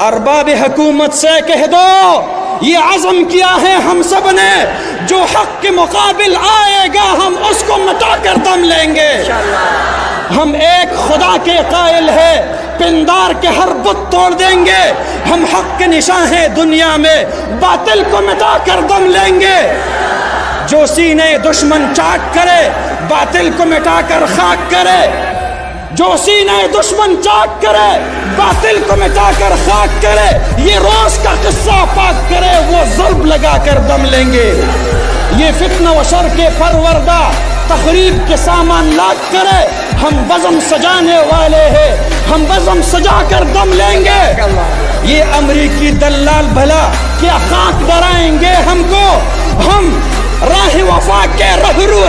ارباب حکومت سے کہہ دو یہ عزم کیا ہے ہم سب نے، جو حق کے مقابل آئے گا ہم اس کو مٹا کر دم لیں گے۔ ہم ایک خدا کے قائل ہیں، پندار کے ہر بت توڑ دیں گے۔ ہم حق کے نشاں ہیں دنیا میں، باطل کو مٹا کر دم لیں گے۔ جو سینے دشمن چاک کرے باطل کو مٹا کر خاک کرے، جو سینے دشمن چاک کرے باطل کو مٹا کر خاک کرے، یہ روز کا قصہ پاک کرے وہ ضرب لگا کر دم لیں گے۔ یہ فتنہ و شر کے پروردہ تخریب کے سامان لاد کرے، ہم بزم سجانے والے ہیں، ہم بزم سجا کر دم لیں گے۔ یہ امریکی دلال بھلا کیا خاک ڈرائیں گے ہم کو، ہم راہ وفا کے رہرو